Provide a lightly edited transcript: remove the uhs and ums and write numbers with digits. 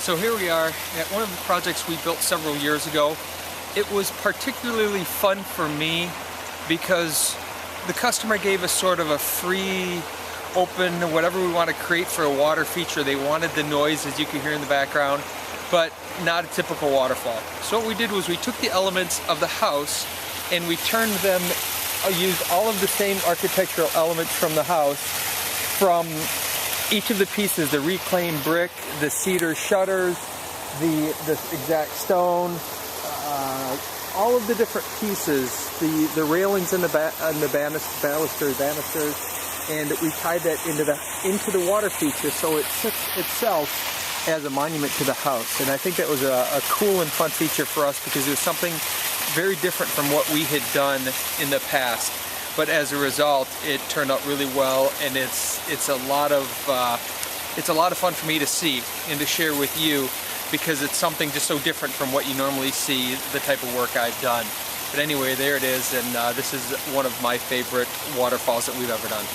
So here we are at one of the projects we built several years ago. It was particularly fun for me because the customer gave us sort of a free, open, whatever we want to create for a water feature. They wanted the noise, as you can hear in the background, but not a typical waterfall. So what we did was we took the elements of the house and we turned them, used all of the same architectural elements from the house, from each of the pieces, the reclaimed brick, the cedar shutters, the exact stone, all of the different pieces, the railings and the banisters, and we tied that into the water feature, so it sits itself as a monument to the house. And I think that was a cool and fun feature for us because it was something very different from what we had done in the past. But as a result, it turned out really well, and it's a lot of fun for me to see and to share with you, because it's something just so different from what you normally see, the type of work I've done. But anyway, there it is, and this is one of my favorite waterfalls that we've ever done.